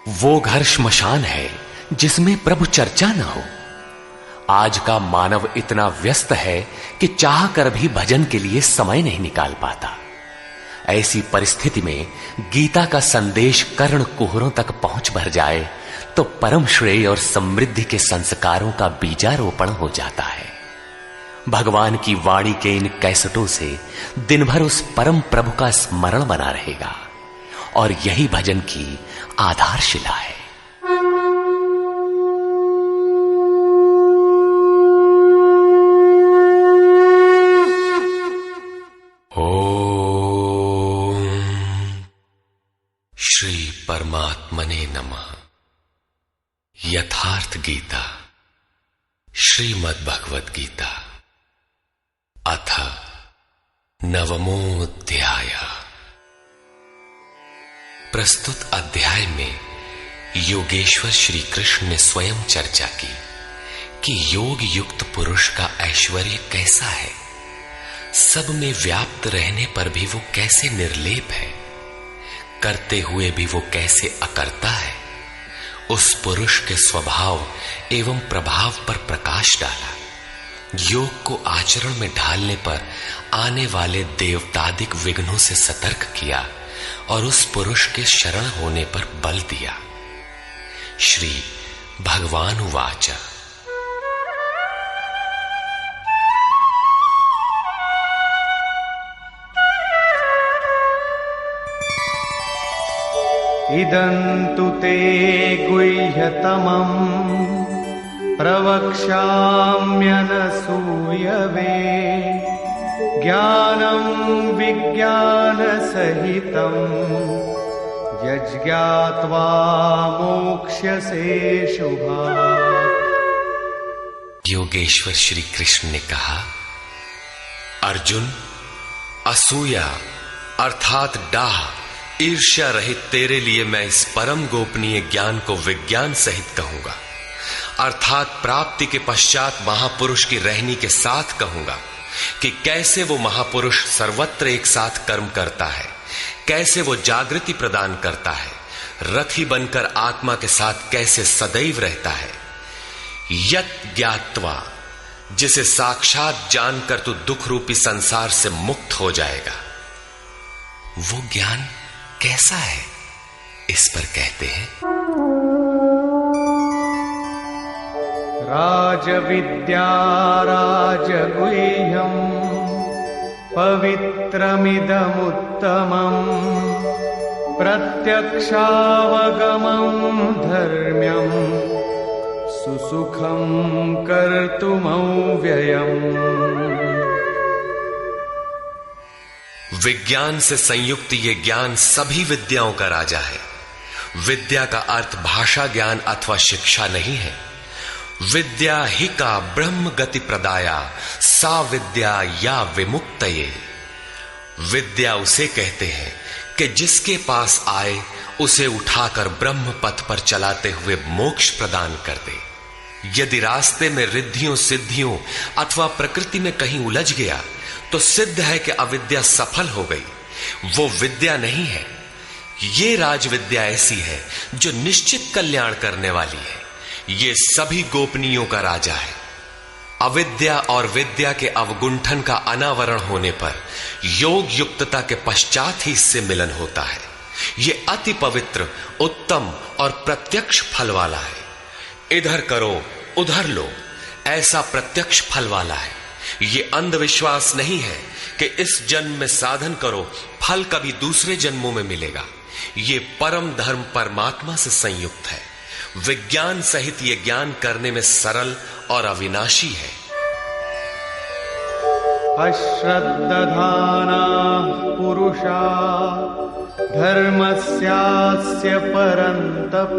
वो घर श्मशान है जिसमें प्रभु चर्चा न हो। आज का मानव इतना व्यस्त है कि चाह कर भी भजन के लिए समय नहीं निकाल पाता। ऐसी परिस्थिति में गीता का संदेश कर्ण कुहरों तक पहुंच भर जाए तो परम श्रेय और समृद्धि के संस्कारों का बीजारोपण हो जाता है। भगवान की वाणी के इन कैसेटों से दिन भर उस परम प्रभु का स्मरण बना रहेगा और यही भजन की आधारशिला है। ओम श्री परमात्मने नमः। यथार्थ गीता श्रीमद् भगवद गीता अथ नवमोऽध्याय। प्रस्तुत अध्याय में योगेश्वर श्री कृष्ण ने स्वयं चर्चा की कि योग युक्त पुरुष का ऐश्वर्य कैसा है, सब में व्याप्त रहने पर भी वो कैसे निर्लेप है, करते हुए भी वो कैसे अकर्ता है। उस पुरुष के स्वभाव एवं प्रभाव पर प्रकाश डाला। योग को आचरण में ढालने पर आने वाले देवतादिक विघ्नों से सतर्क किया और उस पुरुष के शरण होने पर बल दिया। श्री भगवान उवाच। इदन्तु ते गुह्यतमम् प्रवक्ष्याम्यनसूयवे ज्ञानं विज्ञानसहितं यज्ञात्वा मोक्ष्यसे शुभात्। योगेश्वर श्री कृष्ण ने कहा, अर्जुन, असूया अर्थात डाह ईर्ष्या रहित तेरे लिए मैं इस परम गोपनीय ज्ञान को विज्ञान सहित कहूंगा, अर्थात प्राप्ति के पश्चात महापुरुष की रहनी के साथ कहूंगा कि कैसे वो महापुरुष सर्वत्र एक साथ कर्म करता है, कैसे वो जागृति प्रदान करता है, रथी बनकर आत्मा के साथ कैसे सदैव रहता है। यत् ज्ञात्वा, जिसे साक्षात जानकर तू दुख रूपी संसार से मुक्त हो जाएगा। वो ज्ञान कैसा है, इस पर कहते हैं, राजविद्या राजगुह्यम् पवित्रमिदमुत्तमम् प्रत्यक्षावगमम् धर्म्यम् सुसुखम् कर्तुमव्ययम्। विज्ञान से संयुक्त ये ज्ञान सभी विद्याओं का राजा है। विद्या का अर्थ भाषा ज्ञान अथवा शिक्षा नहीं है। विद्या ही का ब्रह्म गति प्रदाया सा विद्या या विमुक्तये। विद्या उसे कहते हैं कि जिसके पास आए उसे उठाकर ब्रह्म पथ पर चलाते हुए मोक्ष प्रदान कर दे। यदि रास्ते में रिद्धियों सिद्धियों अथवा प्रकृति में कहीं उलझ गया तो सिद्ध है कि अविद्या सफल हो गई। वो विद्या नहीं है। ये राजविद्या ऐसी है जो निश्चित कल्याण करने वाली है। ये सभी गोपनीयों का राजा है। अविद्या और विद्या के अवगुंठन का अनावरण होने पर योग युक्तता के पश्चात ही इससे मिलन होता है। ये अति पवित्र, उत्तम और प्रत्यक्ष फल वाला है। इधर करो उधर लो, ऐसा प्रत्यक्ष फल वाला है। ये अंधविश्वास नहीं है कि इस जन्म में साधन करो, फल कभी दूसरे जन्मों में मिलेगा। ये परम धर्म परमात्मा से संयुक्त है। विज्ञान सहित ये ज्ञान करने में सरल और अविनाशी है। अश्रद्दधानाः पुरुषा धर्मस्यास्य परन्तप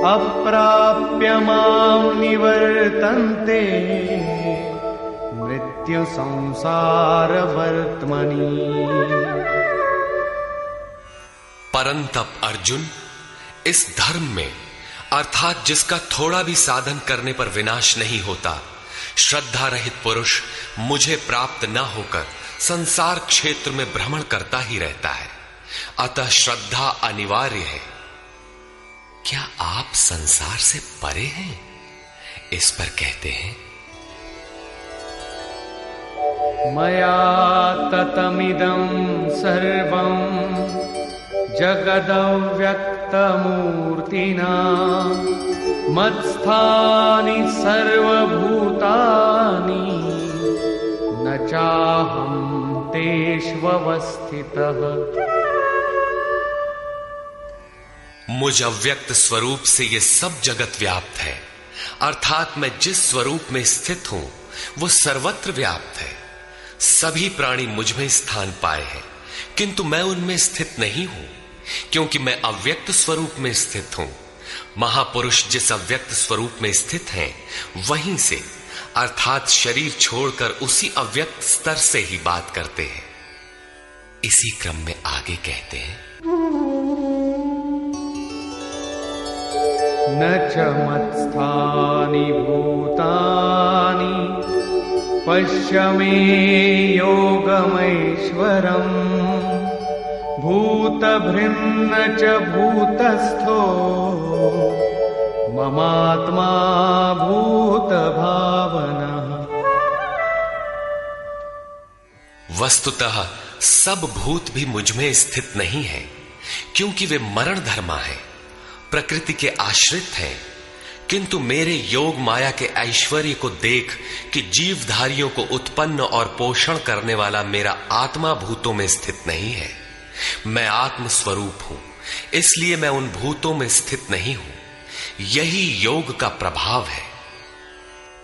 अप्राप्य मां निवर्तन्ते मृत्यु संसार वर्त्मनि। परंतप अर्जुन, इस धर्म में अर्थात जिसका थोड़ा भी साधन करने पर विनाश नहीं होता, श्रद्धा रहित पुरुष मुझे प्राप्त न होकर संसार क्षेत्र में भ्रमण करता ही रहता है। अतः श्रद्धा अनिवार्य है। क्या आप संसार से परे हैं? इस पर कहते हैं, मया ततमिदं सर्वं जगदव्यक्तमूर्तिना मत्स्थानि सर्वभूतानि न चाहं तेष्वस्थितः। मुझ अव्यक्त स्वरूप से ये सब जगत व्याप्त है, अर्थात मैं जिस स्वरूप में स्थित हूं वो सर्वत्र व्याप्त है। सभी प्राणी मुझ में स्थान पाए हैं, किंतु मैं उनमें स्थित नहीं हूं, क्योंकि मैं अव्यक्त स्वरूप में स्थित हूं। महापुरुष जिस अव्यक्त स्वरूप में स्थित हैं, वहीं से अर्थात शरीर छोड़कर उसी अव्यक्त स्तर से ही बात करते हैं। इसी क्रम में आगे कहते हैं, न च मत्स्थानि भूतानि पश्य मे योगमैश्वरम् भूतभृन्न च भूतस्थो ममात्मा भूतभावनः। वस्तुतः सब भूत भी मुझ में स्थित नहीं है, क्योंकि वे मरण धर्मा है, प्रकृति के आश्रित हैं। किंतु मेरे योग माया के ऐश्वर्य को देख कि जीवधारियों को उत्पन्न और पोषण करने वाला मेरा आत्मा भूतों में स्थित नहीं है। मैं आत्म स्वरूप हूं, इसलिए मैं उन भूतों में स्थित नहीं हूं। यही योग का प्रभाव है।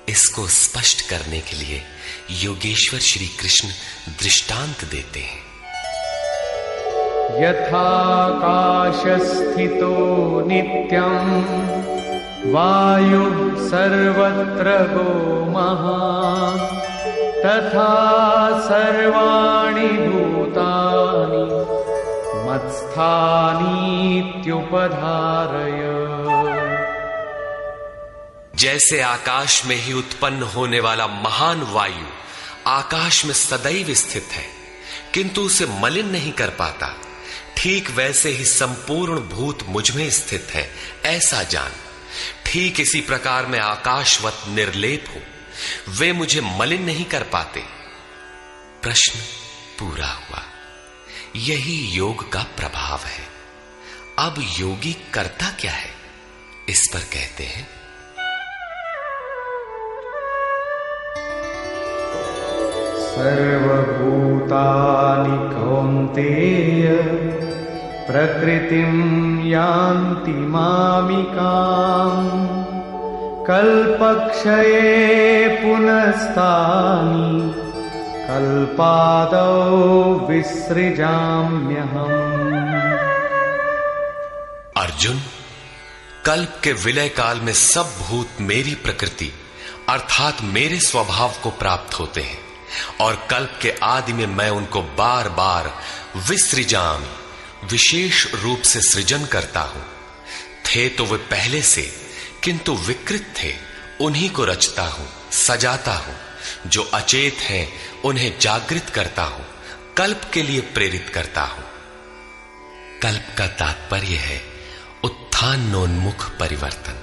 इसको स्पष्ट करने के लिए योगेश्वर श्री कृष्ण दृष्टांत देते हैं। यथाकाशस्थितो नित्यं वायुः सर्वत्र गो महान् तथा सर्वाणि भूतानि मत्स्थानीत्युपधारय। जैसे आकाश में ही उत्पन्न होने वाला महान वायु आकाश में सदैव स्थित है, किंतु उसे मलिन नहीं कर पाता, ठीक वैसे ही संपूर्ण भूत मुझ में स्थित है, ऐसा जान। ठीक इसी प्रकार मैं आकाशवत निर्लेप हूं, वे मुझे मलिन नहीं कर पाते। प्रश्न पूरा हुआ। यही योग का प्रभाव है। अब योगी करता क्या है, इस पर कहते हैं, सर्वभूतानि कौन्तेय प्रकृतिं यान्ति मामिकाम् कल्पक्षये पुनस्तानि कल्पादौ विसृजाम्यहम्। अर्जुन, कल्प के विलय काल में सब भूत मेरी प्रकृति अर्थात मेरे स्वभाव को प्राप्त होते हैं, और कल्प के आदि में मैं उनको बार बार विसृजामि विशेष रूप से सृजन करता हूं। थे तो वे पहले से, किंतु विकृत थे, उन्हीं को रचता हूं, सजाता हूं। जो अचेत हैं उन्हें जागृत करता हूं, कल्प के लिए प्रेरित करता हूं। कल्प का तात्पर्य है उत्थानोन्मुख परिवर्तन।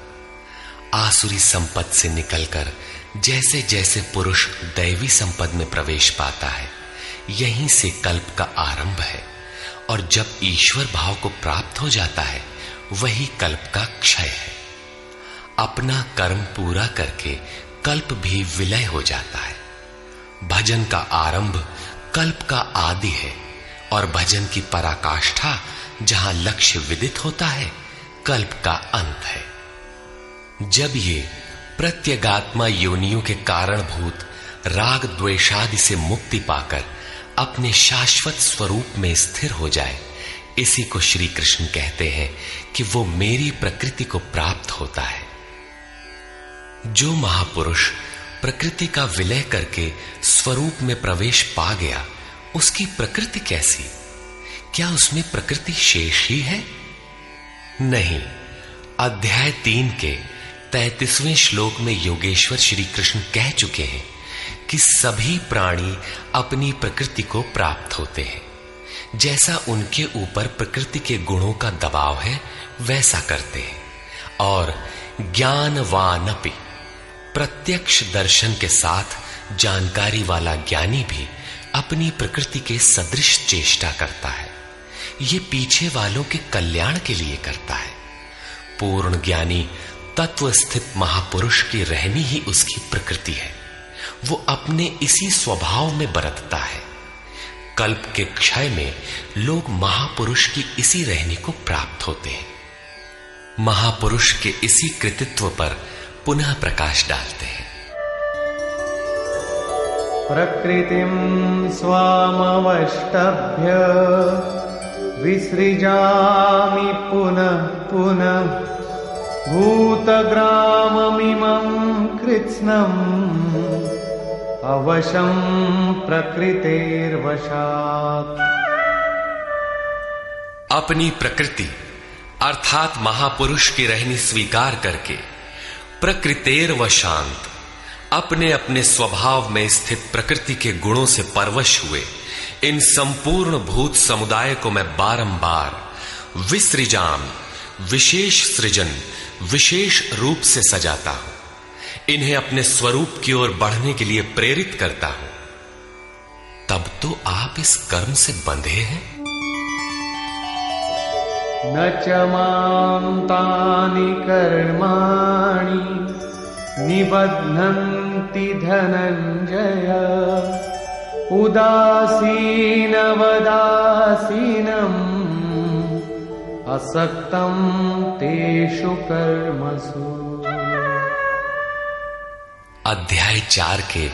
आसुरी संपद से निकलकर जैसे जैसे पुरुष दैवी संपद में प्रवेश पाता है, यहीं से कल्प का आरंभ है, और जब ईश्वर भाव को प्राप्त हो जाता है, वही कल्प का क्षय है। अपना कर्म पूरा करके कल्प भी विलय हो जाता है। भजन का आरंभ कल्प का आदि है, और भजन की पराकाष्ठा जहां लक्ष्य विदित होता है, कल्प का अंत है। जब ये प्रत्यगात्मा योनियों के कारणभूत राग द्वेषादि से मुक्ति पाकर अपने शाश्वत स्वरूप में स्थिर हो जाए, इसी को श्री कृष्ण कहते हैं कि वो मेरी प्रकृति को प्राप्त होता है। जो महापुरुष प्रकृति का विलय करके स्वरूप में प्रवेश पा गया, उसकी प्रकृति कैसी? क्या उसमें प्रकृति शेष ही है? नहीं। अध्याय 3 के 33वें श्लोक में योगेश्वर श्री कृष्ण कह चुके हैं कि सभी प्राणी अपनी प्रकृति को प्राप्त होते हैं। जैसा उनके ऊपर प्रकृति के गुणों का दबाव है, वैसा करते हैं। और ज्ञानवानपि, प्रत्यक्ष दर्शन के साथ जानकारी वाला ज्ञानी भी अपनी प्रकृति के सदृश चेष्टा करता है। ये पीछे वालों के कल्याण के लिए करता है। पूर्ण ज्ञानी तत्व स्थित महापुरुष की रहनी ही उसकी प्रकृति है। वो अपने इसी स्वभाव में बरतता है। कल्प के क्षय में लोग महापुरुष की इसी रहनी को प्राप्त होते हैं। महापुरुष के इसी कृतित्व पर पुनः प्रकाश डालते हैं। प्रकृतिं स्वामवष्टभ्य विसृजामि पुनः पुनः भूतग्राममिमं कृत्स्नम् अवशं प्रकृतेर्वशात्। अपनी प्रकृति अर्थात महापुरुष की रहनी स्वीकार करके प्रकृतेर्वशांत, अपने अपने स्वभाव में स्थित प्रकृति के गुणों से परवश हुए इन संपूर्ण भूत समुदाय को मैं बारंबार विसृजाम, विशेष सृजन, विशेष रूप से सजाता हूं। इन्हें अपने स्वरूप की ओर बढ़ने के लिए प्रेरित करता हूं। तब तो आप इस कर्म से बंधे हैं। न च मां तानि कर्माणि निबध्नन्ति धनञ्जय उदासीनवदासीनम् असक्तं तेषु कर्मसु। अध्याय 4 के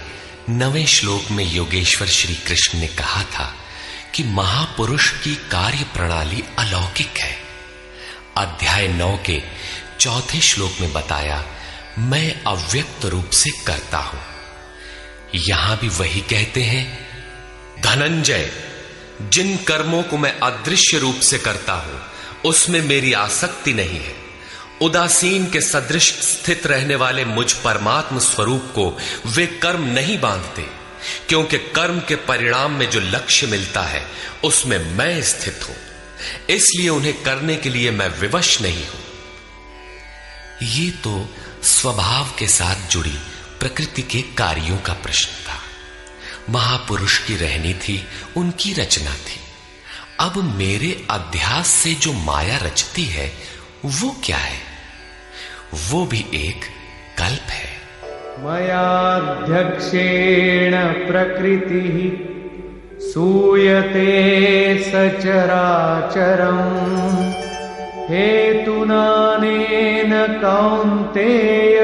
9वें श्लोक में योगेश्वर श्री कृष्ण ने कहा था कि महापुरुष की कार्य प्रणाली अलौकिक है। अध्याय 9 के 4थे श्लोक में बताया, मैं अव्यक्त रूप से करता हूं। यहां भी वही कहते हैं, धनंजय, जिन कर्मों को मैं अदृश्य रूप से करता हूं उसमें मेरी आसक्ति नहीं है। उदासीन के सदृश स्थित रहने वाले मुझ परमात्म स्वरूप को वे कर्म नहीं बांधते, क्योंकि कर्म के परिणाम में जो लक्ष्य मिलता है उसमें मैं स्थित हूं, इसलिए उन्हें करने के लिए मैं विवश नहीं हूं। ये तो स्वभाव के साथ जुड़ी प्रकृति के कार्यों का प्रश्न था। महापुरुष की रहनी थी, उनकी रचना थी। अब मेरे अध्यास से जो माया रचती है वो क्या है? वो भी एक कल्प है। मयाध्यक्षेण प्रकृतिः सूयते सचराचरम् हेतुनानेन कौन्तेय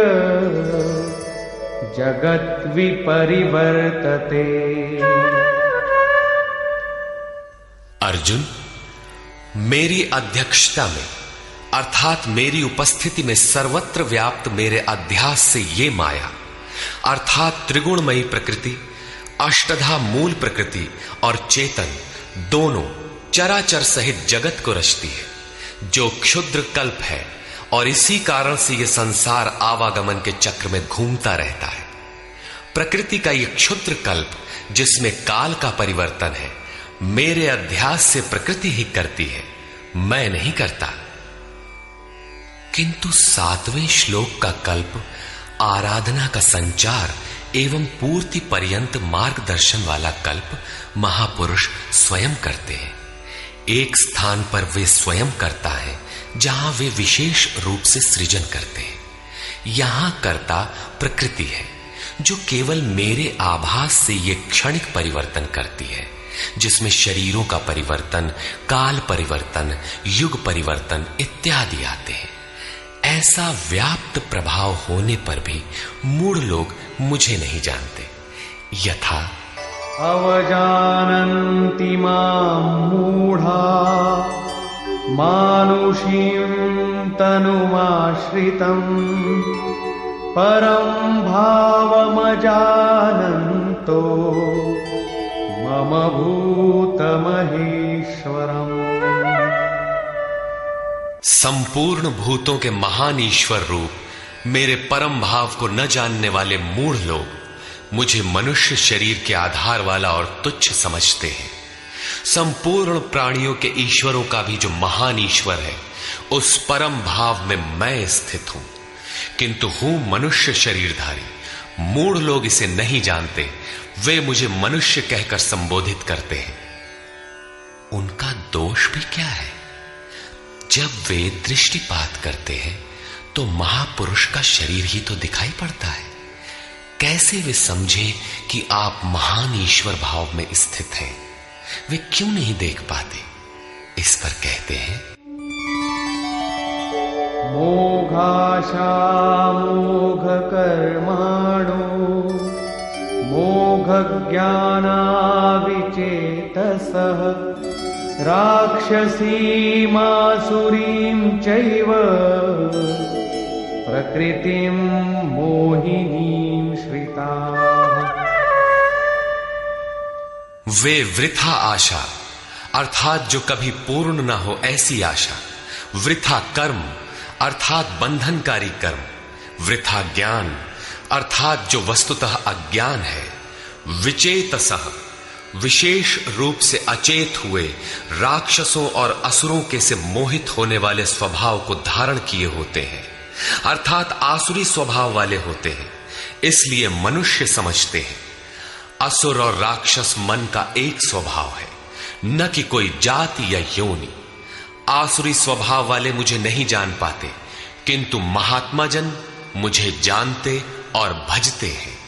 जगत् विपरिवर्तते। अर्जुन, मेरी अध्यक्षता में अर्थात मेरी उपस्थिति में सर्वत्र व्याप्त मेरे अध्यास से ये माया अर्थात त्रिगुणमयी प्रकृति, अष्टधा मूल प्रकृति और चेतन दोनों चराचर सहित जगत को रचती है, जो क्षुद्र कल्प है। और इसी कारण से यह संसार आवागमन के चक्र में घूमता रहता है। प्रकृति का यह क्षुद्र कल्प जिसमें काल का परिवर्तन है, मेरे अध्यास से प्रकृति ही करती है, मैं नहीं करता। किंतु 7वें श्लोक का कल्प आराधना का संचार एवं पूर्ति पर्यंत मार्गदर्शन वाला कल्प महापुरुष स्वयं करते हैं। एक स्थान पर वे स्वयं करता है जहां वे विशेष रूप से सृजन करते हैं। यहां कर्ता प्रकृति है जो केवल मेरे आभास से ये क्षणिक परिवर्तन करती है, जिसमें शरीरों का परिवर्तन, काल परिवर्तन, युग परिवर्तन इत्यादि आते हैं। ऐसा व्याप्त प्रभाव होने पर भी मूढ़ लोग मुझे नहीं जानते। यथा अवजानन्ति मां मूढ़ा मानुषीं तनुमाश्रितम् परं भावमजानन्तो मम भूतमहेश्वरम्। संपूर्ण भूतों के महान ईश्वर रूप मेरे परम भाव को न जानने वाले मूढ़ लोग मुझे मनुष्य शरीर के आधार वाला और तुच्छ समझते हैं। संपूर्ण प्राणियों के ईश्वरों का भी जो महान ईश्वर है, उस परम भाव में मैं स्थित हूं, किंतु हूं मनुष्य शरीरधारी। मूढ़ लोग इसे नहीं जानते, वे मुझे मनुष्य कहकर संबोधित करते हैं। उनका दोष भी क्या है? जब वे दृष्टिपात करते हैं तो महापुरुष का शरीर ही तो दिखाई पड़ता है। कैसे वे समझे कि आप महान ईश्वर भाव में स्थित हैं? वे क्यों नहीं देख पाते? इस पर कहते हैं, मोघाशा मोघ कर्माणो मोघ ज्ञानाविचेतसः राक्षसीमासुरीं चैव प्रकृतिं मोहिनीं श्रिताः। वे वृथा आशा अर्थात जो कभी पूर्ण न हो ऐसी आशा, वृथा कर्म अर्थात बंधनकारी कर्म, वृथा ज्ञान अर्थात जो वस्तुतः अज्ञान है, विचेतसः विशेष रूप से अचेत हुए राक्षसों और असुरों के से मोहित होने वाले स्वभाव को धारण किए होते हैं, अर्थात आसुरी स्वभाव वाले होते हैं। इसलिए मनुष्य समझते हैं असुर और राक्षस मन का एक स्वभाव है, न कि कोई जाति या योनि। आसुरी स्वभाव वाले मुझे नहीं जान पाते, किंतु महात्मा जन मुझे जानते और भजते हैं।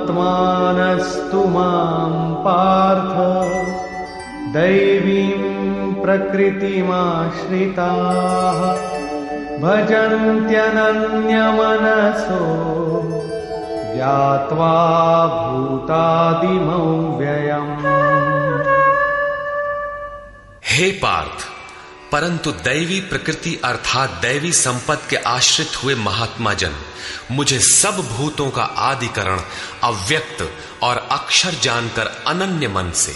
महात्मानस्तु मां पार्थ दैवीं प्रकृतिमाश्रिताः भजन्त्यनन्यमनसो ज्ञात्वा भूतादिमं व्ययम्। हे पार्थ, परंतु दैवी प्रकृति अर्थात दैवी संपत्ति के आश्रित हुए महात्मा जन मुझे सब भूतों का आदिकरण अव्यक्त और अक्षर जानकर अनन्य मन से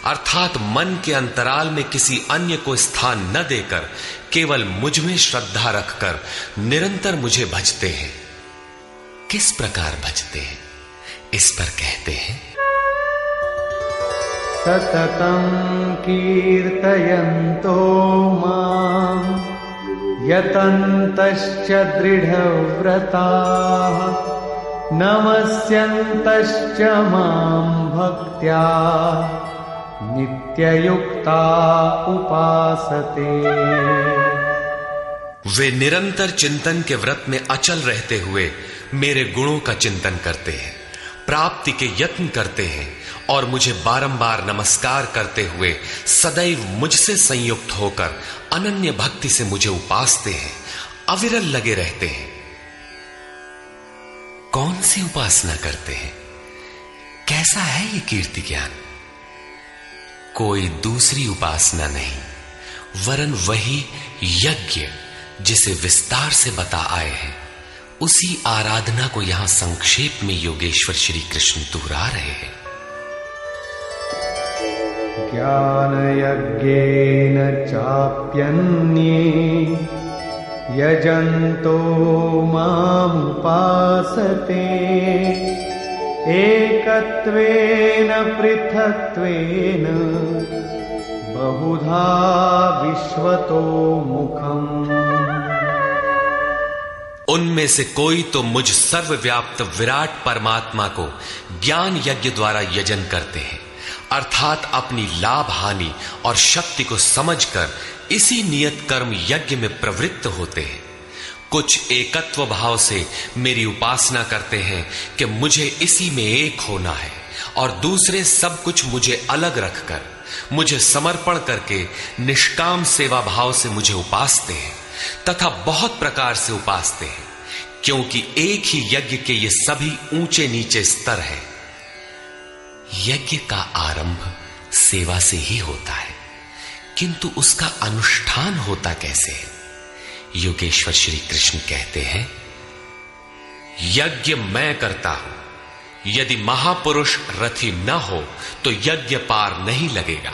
अर्थात मन के अंतराल में किसी अन्य को स्थान न देकर केवल मुझ में श्रद्धा रखकर निरंतर मुझे भजते हैं। किस प्रकार भजते हैं? इस पर कहते हैं, सततं कीर्तयन्तो मां यतन्तश्च दृढव्रताः नमस्यन्तश्च मां भक्त्या नित्ययुक्ता उपासते। वे निरंतर चिंतन के व्रत में अचल रहते हुए मेरे गुणों का चिंतन करते हैं, प्राप्ति के यत्न करते हैं और मुझे बारंबार नमस्कार करते हुए सदैव मुझसे संयुक्त होकर अनन्य भक्ति से मुझे उपासते हैं, अविरल लगे रहते हैं। कौन सी उपासना करते हैं? कैसा है ये कीर्ति ज्ञान? कोई दूसरी उपासना नहीं, वरन वही यज्ञ जिसे विस्तार से बता आए हैं, उसी आराधना को यहां संक्षेप में योगेश्वर श्री कृष्ण दोहरा रहे हैं। ज्ञान यज्ञेन चाप्यन्ये यजन्तो मामुपासते एकत्वेन पृथक्त्वेन बहुधा विश्वतो मुखम्। उनमें से कोई तो मुझ सर्वव्याप्त विराट परमात्मा को ज्ञान यज्ञ द्वारा यजन करते हैं, अर्थात अपनी लाभ हानि और शक्ति को समझकर इसी नियत कर्म यज्ञ में प्रवृत्त होते हैं। कुछ एकत्व भाव से मेरी उपासना करते हैं कि मुझे इसी में एक होना है, और दूसरे सब कुछ मुझे अलग रखकर मुझे समर्पण करके निष्काम सेवा भाव से मुझे उपासते हैं तथा बहुत प्रकार से उपासते हैं, क्योंकि एक ही यज्ञ के ये सभी ऊंचे नीचे स्तर हैं। यज्ञ का आरंभ सेवा से ही होता है, किंतु उसका अनुष्ठान होता कैसे है? योगेश्वर श्री कृष्ण कहते हैं, यज्ञ मैं करता हूं। यदि महापुरुष रथी न हो तो यज्ञ पार नहीं लगेगा।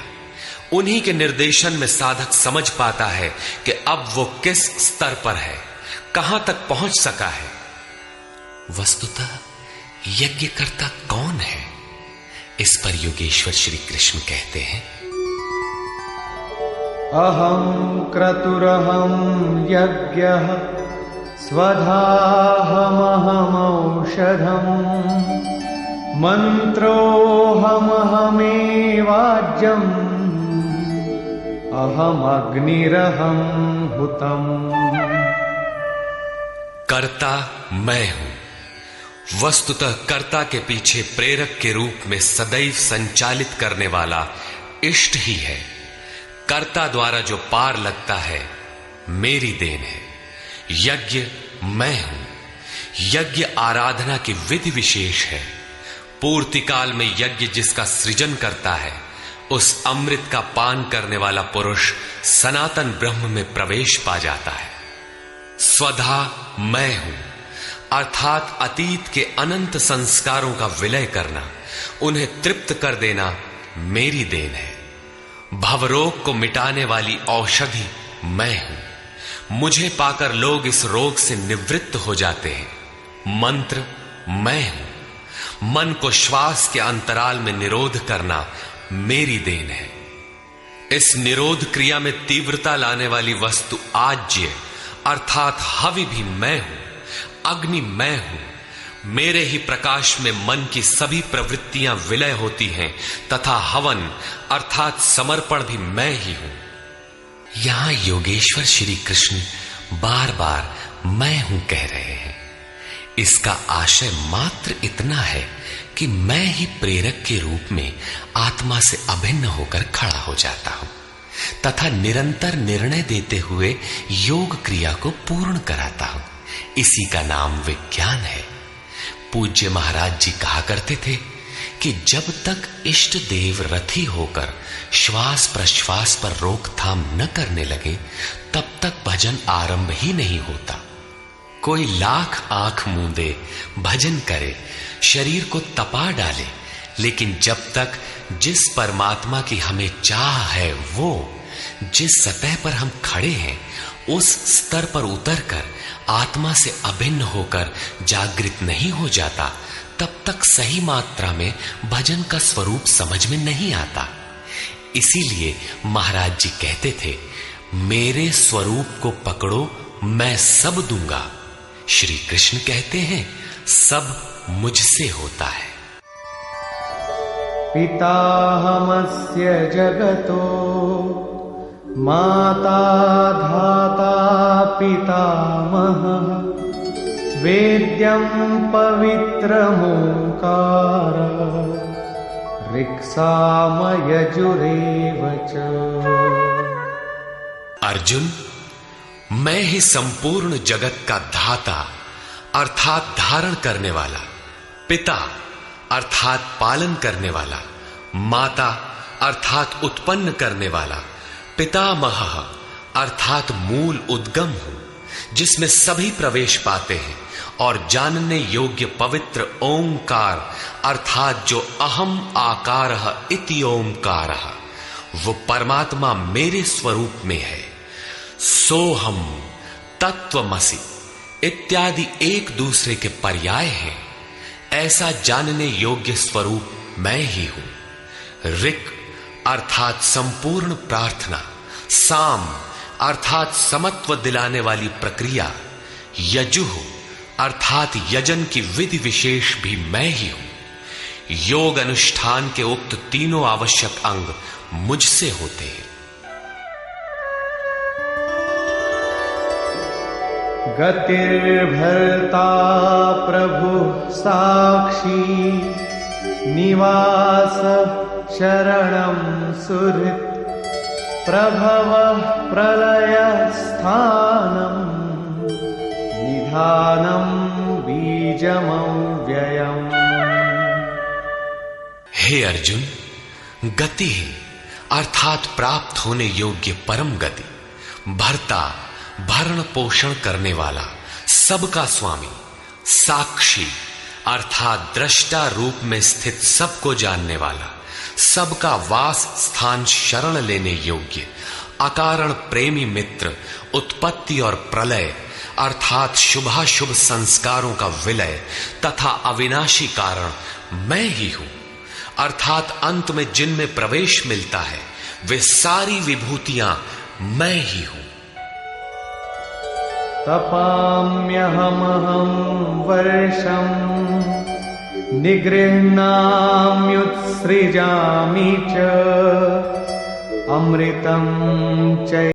उन्हीं के निर्देशन में साधक समझ पाता है कि अब वो किस स्तर पर है, कहां तक पहुंच सका है। वस्तुतः यज्ञ करता कौन है? इस पर योगेश्वर श्री कृष्ण कहते हैं, अहं क्रतुरहं यज्ञः स्वधाहमहमौषधम् मन्त्रोऽहमहमेवाज्यम् अहमग्निरहं हुतम्। कर्ता मैं हूं। वस्तुतः कर्ता के पीछे प्रेरक के रूप में सदैव संचालित करने वाला इष्ट ही है। कर्ता द्वारा जो पार लगता है मेरी देन है। यज्ञ मैं हूं। यज्ञ आराधना की विधि विशेष है। पूर्ति काल में यज्ञ जिसका सृजन करता है, उस अमृत का पान करने वाला पुरुष सनातन ब्रह्म में प्रवेश पा जाता है। स्वधा मैं हूं अर्थात अतीत के अनंत संस्कारों का विलय करना, उन्हें तृप्त कर देना मेरी देन है। भवरोग को मिटाने वाली औषधि मैं हूं। मुझे पाकर लोग इस रोग से निवृत्त हो जाते हैं। मंत्र मैं हूं। मन को श्वास के अंतराल में निरोध करना मेरी देन है। इस निरोध क्रिया में तीव्रता लाने वाली वस्तु आज्य अर्थात हवि भी मैं हूं। अग्नि मैं हूं। मेरे ही प्रकाश में मन की सभी प्रवृत्तियां विलय होती हैं तथा हवन अर्थात समर्पण भी मैं ही हूं। यहां योगेश्वर श्री कृष्ण बार बार मैं हूं कह रहे हैं। इसका आशय मात्र इतना है कि मैं ही प्रेरक के रूप में आत्मा से अभिन्न होकर खड़ा हो जाता हूं तथा निरंतर निर्णय देते हुए योग क्रिया को पूर्ण कराता हूं। इसी का नाम विज्ञान है। पूज्य महाराज जी कहा करते थे कि जब तक इष्ट देव रथी होकर श्वास प्रश्वास पर रोकथाम न करने लगे, तब तक भजन आरंभ ही नहीं होता। कोई लाख आंख मूंदे भजन करे, शरीर को तपा डाले, लेकिन जब तक जिस परमात्मा की हमें चाह है, वो जिस सतह पर हम खड़े हैं उस स्तर पर उतरकर आत्मा से अभिन्न होकर जागृत नहीं हो जाता, तब तक सही मात्रा में भजन का स्वरूप समझ में नहीं आता। इसीलिए महाराज जी कहते थे, मेरे स्वरूप को पकड़ो, मैं सब दूंगा। श्री कृष्ण कहते हैं, सब मुझसे होता है। पिताहमस्य जगतो माता धाता पितामहः वेद्यं पवित्रमोंकार ऋक्सामयजुरेव च। अर्जुन, मैं ही संपूर्ण जगत का धाता अर्थात धारण करने वाला, पिता अर्थात पालन करने वाला, माता अर्थात उत्पन्न करने वाला, पितामह अर्थात मूल उद्गम हूं, जिसमें सभी प्रवेश पाते हैं, और जानने योग्य पवित्र ओंकार अर्थात जो अहम आकारः इति ओंकारः, वो परमात्मा मेरे स्वरूप में है। सोहम, तत्वमसि इत्यादि एक दूसरे के पर्याय हैं। ऐसा जानने योग्य स्वरूप मैं ही हूं। ऋक् अर्थात संपूर्ण प्रार्थना, साम अर्थात समत्व दिलाने वाली प्रक्रिया, यजुः अर्थात यजन की विधि विशेष भी मैं ही हूं। योग अनुष्ठान के उक्त तीनों आवश्यक अंग मुझसे होते हैं। गतिर्भर्ता प्रभु साक्षी निवास शरणं सुहृत् प्रभवः प्रलय स्थानं निधानं बीजमव्ययम्। हे अर्जुन, गति है अर्थात प्राप्त होने योग्य परम गति, भर्ता भरण पोषण करने वाला, सबका स्वामी, साक्षी अर्थात दृष्टा रूप में स्थित सबको जानने वाला, सबका वास स्थान शरण लेने योग्य, अकारण प्रेमी मित्र, उत्पत्ति और प्रलय अर्थात शुभाशुभ संस्कारों का विलय तथा अविनाशी कारण मैं ही हूं, अर्थात अंत में जिनमें प्रवेश मिलता है वे सारी विभूतियां मैं ही हूं। तपाम्यहमहं वर्षं निगृह्णाम्युत्सृजामि च अमृतं च